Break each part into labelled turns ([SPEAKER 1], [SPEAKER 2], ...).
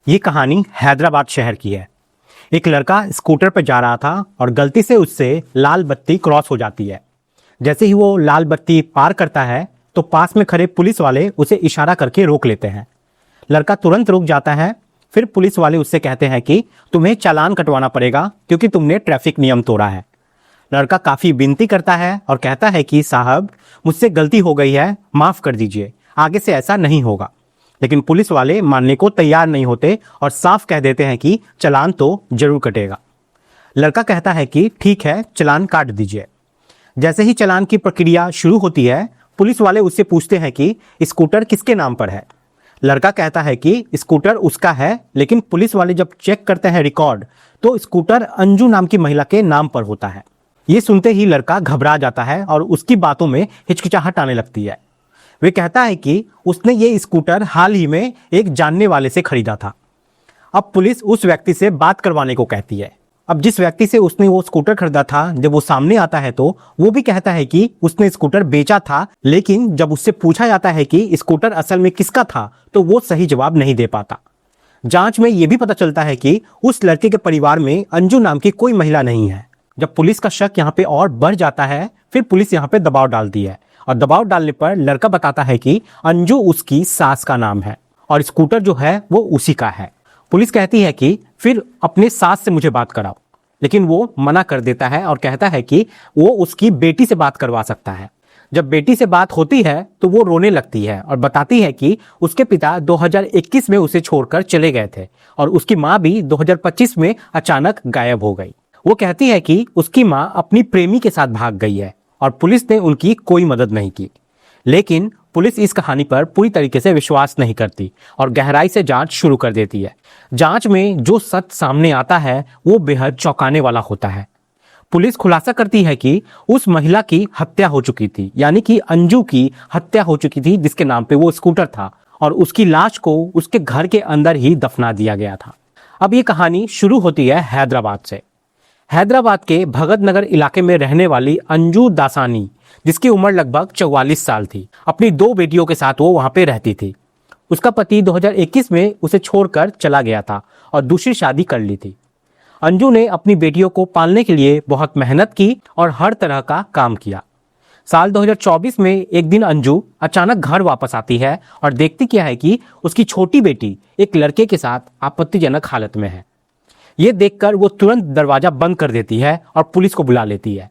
[SPEAKER 1] ये कहानी हैदराबाद शहर की है। एक लड़का स्कूटर पर जा रहा था और गलती से उससे लाल बत्ती क्रॉस हो जाती है। जैसे ही वो लाल बत्ती पार करता है तो पास में खड़े पुलिस वाले उसे इशारा करके रोक लेते हैं। लड़का तुरंत रुक जाता है। फिर पुलिस वाले उससे कहते हैं कि तुम्हें चालान कटवाना पड़ेगा क्योंकि तुमने ट्रैफिक नियम तोड़ा है। लड़का काफ़ी विनती करता है और कहता है कि साहब, मुझसे गलती हो गई है, माफ़ कर दीजिए, आगे से ऐसा नहीं होगा। लेकिन पुलिस वाले मानने को तैयार नहीं होते और साफ कह देते हैं कि चालान तो जरूर कटेगा। लड़का कहता है कि ठीक है, चालान काट दीजिए। जैसे ही चालान की प्रक्रिया शुरू होती है, पुलिस वाले उससे पूछते हैं कि स्कूटर किसके नाम पर है। लड़का कहता है कि स्कूटर उसका है, लेकिन पुलिस वाले जब चेक करते हैं रिकॉर्ड तो स्कूटर अंजू नाम की महिला के नाम पर होता है। ये सुनते ही लड़का घबरा जाता है और उसकी बातों में हिचकिचाहट आने लगती है। वे कहता है कि उसने ये स्कूटर हाल ही में एक जानने वाले से खरीदा था। अब पुलिस उस व्यक्ति से बात करवाने को कहती है। अब जिस व्यक्ति से उसने वो स्कूटर खरीदा था, जब वो सामने आता है तो वो भी कहता है कि उसने स्कूटर बेचा था, लेकिन जब उससे पूछा जाता है कि स्कूटर असल में किसका था तो वो सही जवाब नहीं दे पाता। जांच में ये भी पता चलता है कि उस लड़के के परिवार में अंजू नाम की कोई महिला नहीं है। जब पुलिस का शक यहाँ पे और बढ़ जाता है, फिर पुलिस यहाँ पे दबाव डालती है और दबाव डालने पर लड़का बताता है कि अंजू उसकी सास का नाम है और स्कूटर जो है वो उसी का है। पुलिस कहती है कि फिर अपने सास से मुझे बात कराओ, लेकिन वो मना कर देता है और कहता है कि वो उसकी बेटी से बात करवा सकता है। जब बेटी से बात होती है तो वो रोने लगती है और बताती है कि उसके पिता 2021 में उसे छोड़कर चले गए थे और उसकी माँ भी 2025 में अचानक गायब हो गई। वो कहती है कि उसकी माँ अपनी प्रेमी के साथ भाग गई है और पुलिस ने उनकी कोई मदद नहीं की। लेकिन पुलिस इस कहानी पर पूरी तरीके से विश्वास नहीं करती और गहराई से जांच शुरू कर देती है। जांच में जो सच सामने आता है वो बेहद चौंकाने वाला होता है। पुलिस खुलासा करती है कि उस महिला की हत्या हो चुकी थी, यानी कि अंजू की हत्या हो चुकी थी जिसके नाम पे वो स्कूटर था, और उसकी लाश को उसके घर के अंदर ही दफना दिया गया था। अब ये कहानी शुरू होती है हैदराबाद से। हैदराबाद के भगत नगर इलाके में रहने वाली अंजू दासानी, जिसकी उम्र लगभग 44 साल थी, अपनी 2 बेटियों के साथ वो वहां पे रहती थी। उसका पति 2021 में उसे छोड़कर चला गया था और दूसरी शादी कर ली थी। अंजू ने अपनी बेटियों को पालने के लिए बहुत मेहनत की और हर तरह का काम किया। साल 2024 में एक दिन अंजू अचानक घर वापस आती है और देखती क्या है कि उसकी छोटी बेटी एक लड़के के साथ आपत्तिजनक हालत में है। ये देखकर वो तुरंत दरवाजा बंद कर देती है और पुलिस को बुला लेती है।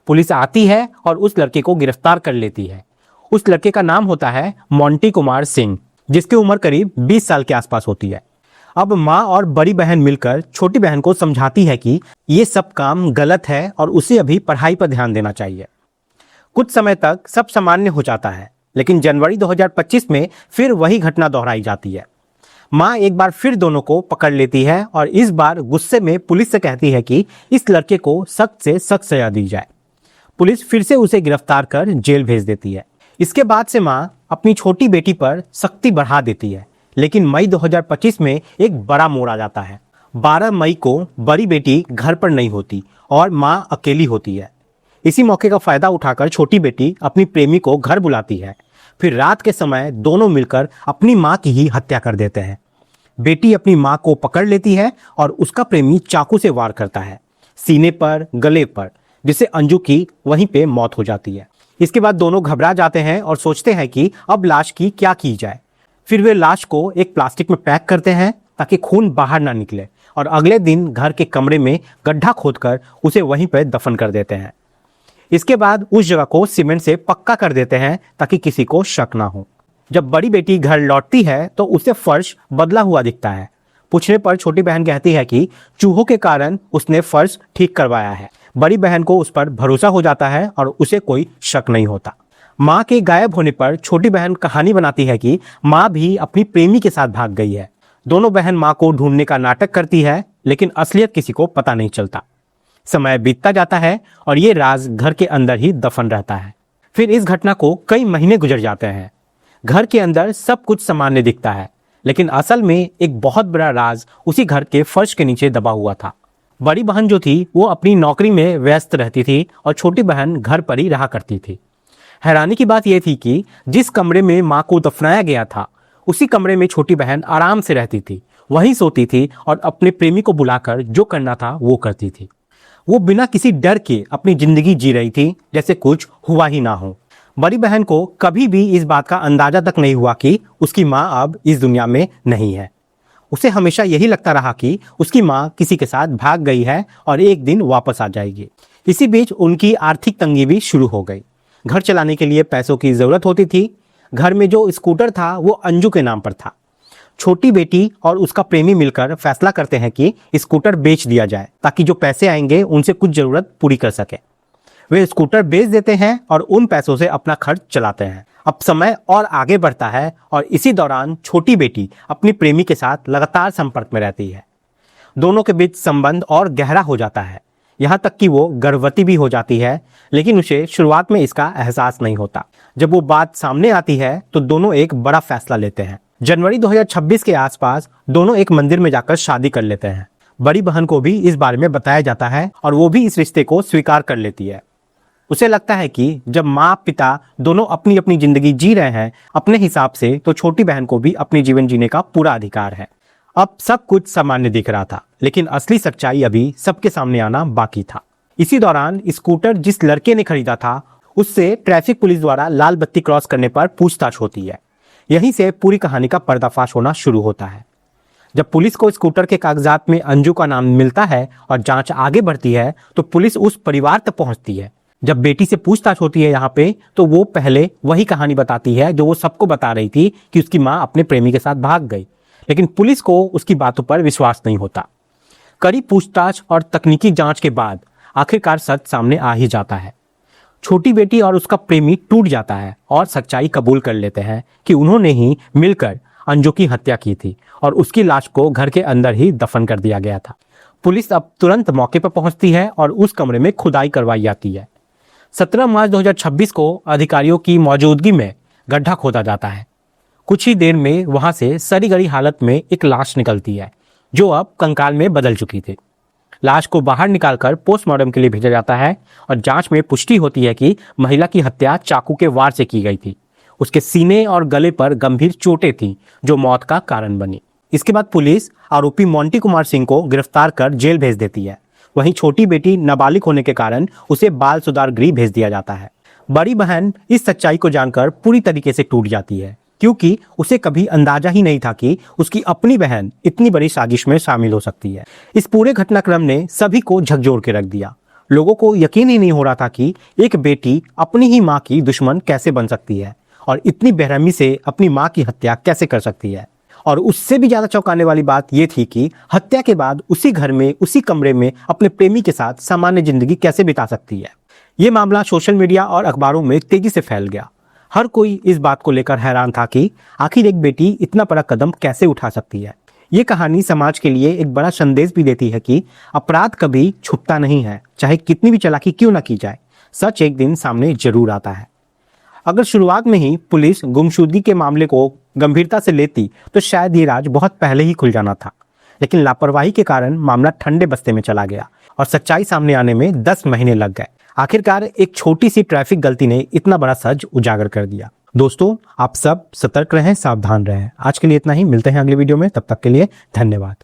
[SPEAKER 1] पुलिस आती है और उस लड़के को गिरफ्तार कर लेती है। उस लड़के का नाम होता है मोंटी कुमार सिंह, जिसकी उम्र करीब 20 साल के आसपास होती है। अब माँ और बड़ी बहन मिलकर छोटी बहन को समझाती है कि ये सब काम गलत है और उसे अभी पढ़ाई पर ध्यान देना चाहिए। कुछ समय तक सब सामान्य हो जाता है, लेकिन जनवरी 2025 में फिर वही घटना दोहराई जाती है। माँ एक बार फिर दोनों को पकड़ लेती है और इस बार गुस्से में पुलिस से कहती है कि इस लड़के को सख्त से सख्त सजा दी जाए। पुलिस फिर से उसे गिरफ्तार कर जेल भेज देती है। इसके बाद से माँ अपनी छोटी बेटी पर सख्ती बढ़ा देती है, लेकिन मई 2025 में एक बड़ा मोड़ आ जाता है। 12 मई को बड़ी बेटी घर पर नहीं होती और माँ अकेली होती है। इसी मौके का फायदा उठाकर छोटी बेटी अपनी प्रेमी को घर बुलाती है। फिर रात के समय दोनों मिलकर अपनी माँ की ही हत्या कर देते हैं। बेटी अपनी माँ को पकड़ लेती है और उसका प्रेमी चाकू से वार करता है, सीने पर, गले पर, जिससे अंजू की वहीं पे मौत हो जाती है। इसके बाद दोनों घबरा जाते हैं और सोचते हैं कि अब लाश की क्या की जाए। फिर वे लाश को एक प्लास्टिक में पैक करते हैं ताकि खून बाहर ना निकले और अगले दिन घर के कमरे में गड्ढा खोदकर उसे वहीं पर दफन कर देते हैं। इसके बाद उस जगह को सीमेंट से पक्का कर देते हैं ताकि किसी को शक ना हो। जब बड़ी बेटी घर लौटती है तो उसे फर्श बदला हुआ दिखता है। पूछने पर छोटी बहन कहती है कि चूहों के कारण उसने फर्श ठीक करवाया है। बड़ी बहन को उस पर भरोसा हो जाता है और उसे कोई शक नहीं होता। माँ के गायब होने पर छोटी बहन कहानी बनाती है कि माँ भी अपनी प्रेमी के साथ भाग गई है। दोनों बहन माँ को ढूंढने का नाटक करती है, लेकिन असलियत किसी को पता नहीं चलता। समय बीतता जाता है और ये राज घर के अंदर ही दफन रहता है। फिर इस घटना को कई महीने गुजर जाते हैं। घर के अंदर सब कुछ सामान्य दिखता है, लेकिन असल में एक बहुत बड़ा राज उसी घर के फर्श के नीचे दबा हुआ था। बड़ी बहन जो थी वो अपनी नौकरी में व्यस्त रहती थी और छोटी बहन घर पर ही रहा करती थी। हैरानी की बात यह थी कि जिस कमरे में माँ को दफनाया गया था, उसी कमरे में छोटी बहन आराम से रहती थी। वहीं सोती थी और अपने प्रेमी को बुलाकर जो करना था वो करती थी। वो बिना किसी डर के अपनी जिंदगी जी रही थी, जैसे कुछ हुआ ही ना हो। बड़ी बहन को कभी भी इस बात का अंदाजा तक नहीं हुआ कि उसकी माँ अब इस दुनिया में नहीं है। उसे हमेशा यही लगता रहा कि उसकी माँ किसी के साथ भाग गई है और एक दिन वापस आ जाएगी। इसी बीच उनकी आर्थिक तंगी भी शुरू हो गई। घर चलाने के लिए पैसों की जरूरत होती थी। घर में जो स्कूटर था वो अंजू के नाम पर था। छोटी बेटी और उसका प्रेमी मिलकर फैसला करते हैं कि स्कूटर बेच दिया जाए ताकि जो पैसे आएंगे उनसे कुछ जरूरत पूरी कर सके। वे स्कूटर बेच देते हैं और उन पैसों से अपना खर्च चलाते हैं। अब समय और आगे बढ़ता है और इसी दौरान छोटी बेटी अपनी प्रेमी के साथ लगातार संपर्क में रहती है। दोनों के बीच संबंध और गहरा हो जाता है, यहाँ तक कि वो गर्भवती भी हो जाती है, लेकिन उसे शुरुआत में इसका एहसास नहीं होता। जब वो बात सामने आती है तो दोनों एक बड़ा फैसला लेते हैं। जनवरी 2026 के आसपास दोनों एक मंदिर में जाकर शादी कर लेते हैं। बड़ी बहन को भी इस बारे में बताया जाता है और वो भी इस रिश्ते को स्वीकार कर लेती है। उसे लगता है कि जब माँ पिता दोनों अपनी अपनी जिंदगी जी रहे हैं अपने हिसाब से, तो छोटी बहन को भी अपनी जीवन जीने का पूरा अधिकार है। अब सब कुछ सामान्य दिख रहा था, लेकिन असली सच्चाई अभी सबके सामने आना बाकी था। इसी दौरान स्कूटर जिस लड़के ने खरीदा था उससे ट्रैफिक पुलिस द्वारा लाल बत्ती क्रॉस करने पर पूछताछ होती है। यहीं से पूरी कहानी का पर्दाफाश होना शुरू होता है। जब पुलिस को स्कूटर के कागजात में अंजू का नाम मिलता है और जांच आगे बढ़ती है तो पुलिस उस परिवार तक पहुंचती है। जब बेटी से पूछताछ होती है यहाँ पे, तो वो पहले वही कहानी बताती है जो वो सबको बता रही थी कि उसकी माँ अपने प्रेमी के साथ भाग गई, लेकिन पुलिस को उसकी बातों पर विश्वास नहीं होता। कड़ी पूछताछ और तकनीकी जांच के बाद आखिरकार सच सामने आ ही जाता है। छोटी बेटी और उसका प्रेमी टूट जाता है और सच्चाई कबूल कर लेते हैं कि उन्होंने ही मिलकर अंजू की हत्या की थी और उसकी लाश को घर के अंदर ही दफन कर दिया गया था। पुलिस अब तुरंत मौके पर पहुंचती है और उस कमरे में खुदाई करवाई जाती है। 17 मार्च 2026 को अधिकारियों की मौजूदगी में गड्ढा खोदा जाता है। कुछ ही देर में वहां से सड़ी गली हालत में एक लाश निकलती है जो अब कंकाल में बदल चुकी थी। लाश को बाहर निकालकर पोस्टमार्टम के लिए भेजा जाता है और जांच में पुष्टि होती है कि महिला की हत्या चाकू के वार से की गई थी। उसके सीने और गले पर गंभीर चोटें थीं जो मौत का कारण बनी। इसके बाद पुलिस आरोपी मोंटी कुमार सिंह को गिरफ्तार कर जेल भेज देती है। वहीं छोटी बेटी नाबालिग होने के कारण उसे बाल सुधार गृह भेज दिया जाता है। बड़ी बहन इस सच्चाई को जानकर पूरी तरीके से टूट जाती है, क्योंकि उसे कभी अंदाजा ही नहीं था कि उसकी अपनी बहन इतनी बड़ी साजिश में शामिल हो सकती है। इस पूरे घटनाक्रम ने सभी को झकझोर के रख दिया। लोगों को यकीन ही नहीं हो रहा था कि एक बेटी अपनी ही माँ की दुश्मन कैसे बन सकती है और इतनी बेरहमी से अपनी माँ की हत्या कैसे कर सकती है। और उससे भी ज्यादा चौंकाने वाली बात यह थी कि हत्या के बाद उसी घर में, उसी कमरे में अपने प्रेमी के साथ सामान्य जिंदगी कैसे बिता सकती है। ये मामला सोशल मीडिया और अखबारों में तेजी से फैल गया। हर कोई इस बात को लेकर हैरान था कि आखिर एक बेटी इतना बड़ा कदम कैसे उठा सकती है। ये कहानी समाज के लिए एक बड़ा संदेश भी देती है कि अपराध कभी छुपता नहीं है, चाहे कितनी भी चालाकी क्यों ना की जाए, सच एक दिन सामने जरूर आता है। अगर शुरुआत में ही पुलिस गुमशुदगी के मामले को गंभीरता से लेती तो शायद ये राज बहुत पहले ही खुल जाना था, लेकिन लापरवाही के कारण मामला ठंडे बस्ते में चला गया और सच्चाई सामने आने में 10 महीने लग गए। आखिरकार एक छोटी सी ट्रैफिक गलती ने इतना बड़ा सच उजागर कर दिया। दोस्तों, आप सब सतर्क रहें, सावधान रहें। आज के लिए इतना ही, मिलते हैं अगले वीडियो में। तब तक के लिए धन्यवाद।